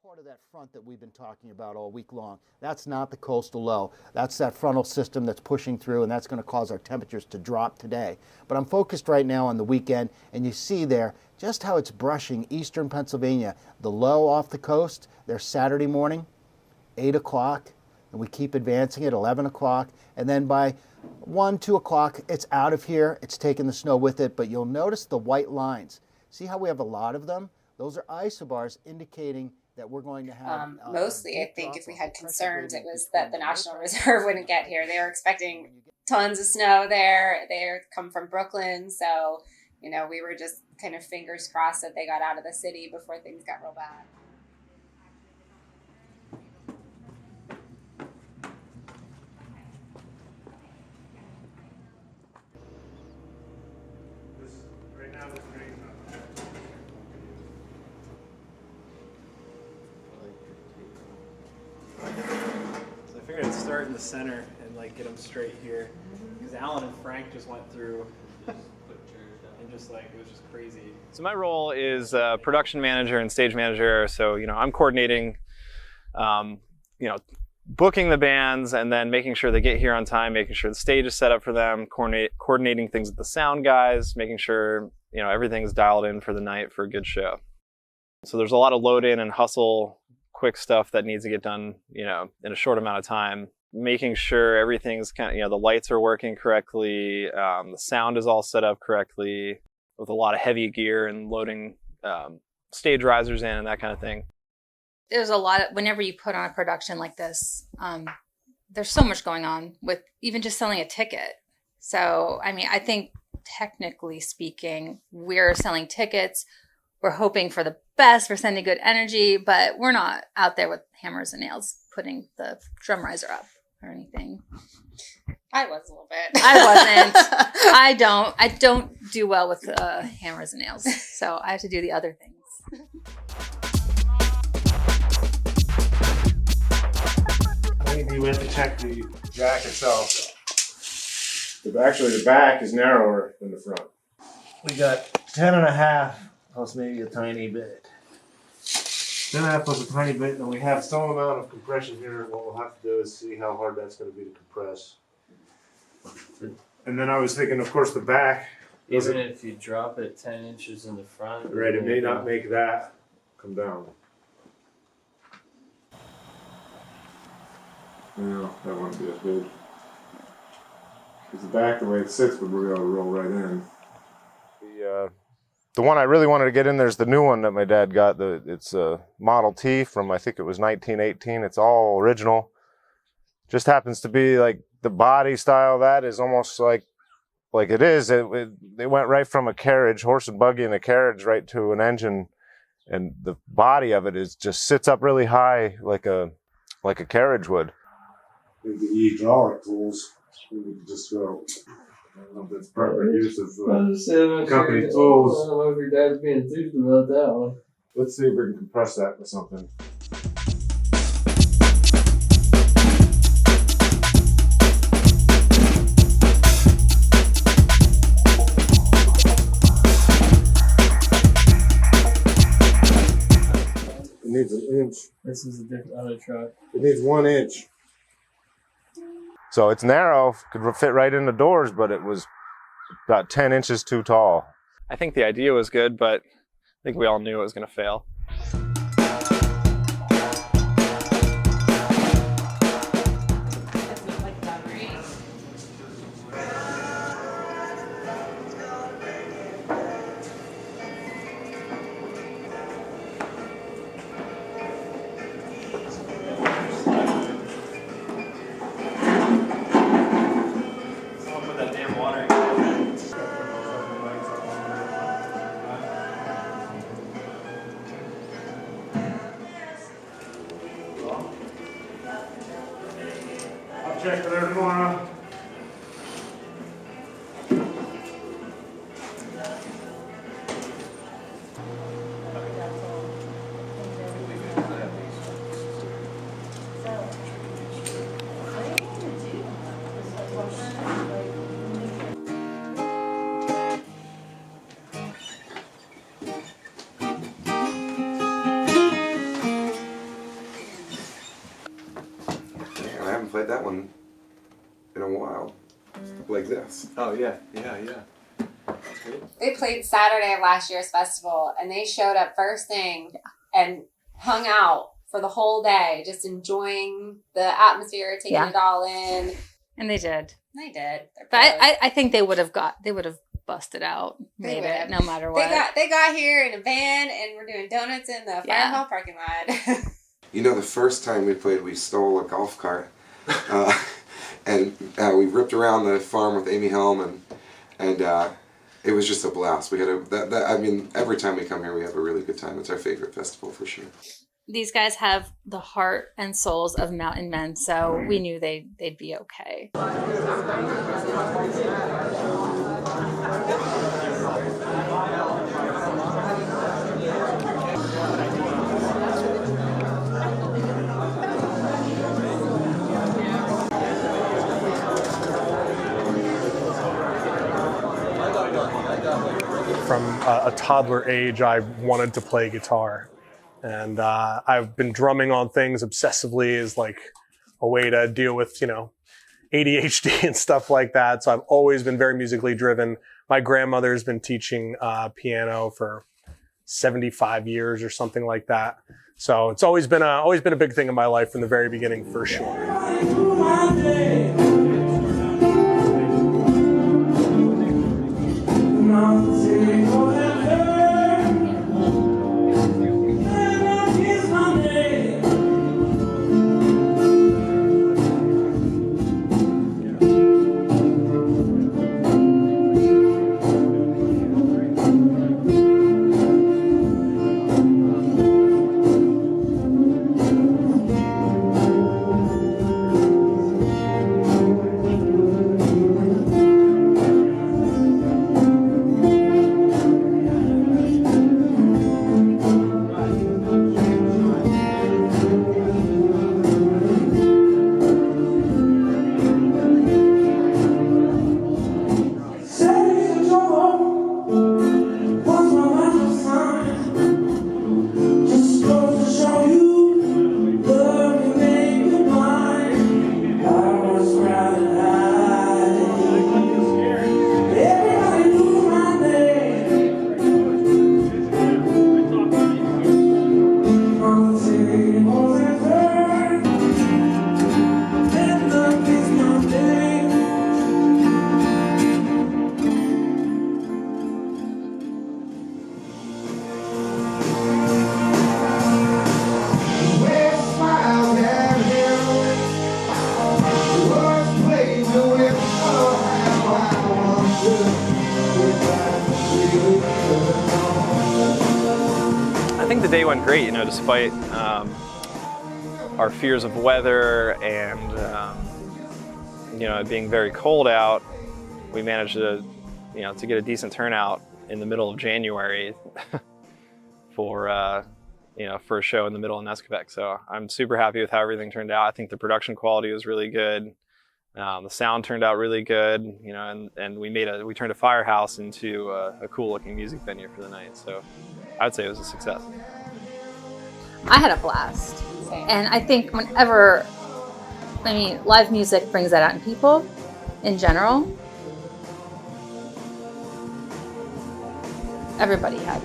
part of that front that we've been talking about all week long. That's not the coastal low. That's that frontal system that's pushing through, and that's going to cause our temperatures to drop today. But I'm focused right now on the weekend, and you see there just how it's brushing eastern Pennsylvania. The low off the coast, there's Saturday morning, 8 o'clock, and we keep advancing at 11 o'clock, and then by 1, 2 o'clock, it's out of here. It's taking the snow with it, but you'll notice the white lines. See how we have a lot of them? Those are isobars indicating that we're going to have mostly, I think if we had concerns, it was that the National Reserve wouldn't get here. They were expecting tons of snow there. They come from Brooklyn, so we were just kind of fingers crossed that they got out of the city before things got real bad. I figured I'd start in the center and get them straight here, because Alan and Frank just went through and it was just crazy. So my role is production manager and stage manager. So I'm coordinating, booking the bands and then making sure they get here on time, making sure the stage is set up for them, coordinating things with the sound guys, making sure everything's dialed in for the night for a good show. So there's a lot of load in and hustle, quick stuff that needs to get done, in a short amount of time. Making sure everything's the lights are working correctly, the sound is all set up correctly, with a lot of heavy gear and loading stage risers in and that kind of thing. There's a lot of, whenever you put on a production like this, there's so much going on with even just selling a ticket. So, I think technically speaking, we're selling tickets. We're hoping for the best. We're sending good energy, but we're not out there with hammers and nails putting the drum riser up or anything. I was a little bit. I wasn't. I don't do well with hammers and nails, so I have to do the other things. We went to check the jack itself. Actually, the back is narrower than the front. We got 10.5 plus maybe a tiny bit. 10.5 plus a tiny bit, and we have some amount of compression here. What we'll have to do is see how hard that's going to be to compress. And then I was thinking, of course, the back. Even if you drop it 10 inches in the front. Right, it may not make that come down. No, that wouldn't be as good. Because the back, the way it sits, would be able to roll right in. The one I really wanted to get in there is the new one that my dad got. It's a Model T from, I think it was 1918. It's all original. Just happens to be the body style of that is almost like it is. They went right from a carriage, horse and buggy and a carriage, right to an engine, and the body of it just sits up really high like a carriage would. The hydraulic tools, we could just go. I don't know if that's proper use of company tools. I don't know if your dad's being enthused about that one. Let's see if we can compress that with something. It needs an inch. This is a different other truck. It needs 1 inch. So it's narrow, could fit right in the doors, but it was about 10 inches too tall. I think the idea was good, but I think we all knew it was going to fail. I'll check it there tomorrow. that one in a while, like this. Oh yeah. That's great. They played Saturday of last year's festival, and they showed up first thing and hung out for the whole day, just enjoying the atmosphere, taking it all in. And they did. They did. But I think they would have busted out, made it, no matter what. They got here in a van, and we're doing donuts in the FireHouse parking lot. You know, the first time we played, we stole a golf cart, and we ripped around the farm with Amy Helm, and it was just a blast. We had I mean, every time we come here, we have a really good time. It's our favorite festival for sure. These guys have the heart and souls of mountain men, so we knew they'd be okay. From a toddler age, I wanted to play guitar. And I've been drumming on things obsessively as like a way to deal with, ADHD and stuff like that. So I've always been very musically driven. My grandmother's been teaching piano for 75 years or something like that. So it's always been a big thing in my life from the very beginning, for sure. I think the day went great, despite our fears of weather and it being very cold out. We managed to get a decent turnout in the middle of January for a show in the middle of Nesquebec. So I'm super happy with how everything turned out. I think the production quality was really good. The sound turned out really good, and we turned a FireHouse into a cool looking music venue for the night. So I would say it was a success. I had a blast. And I think live music brings that out in people in general. Everybody had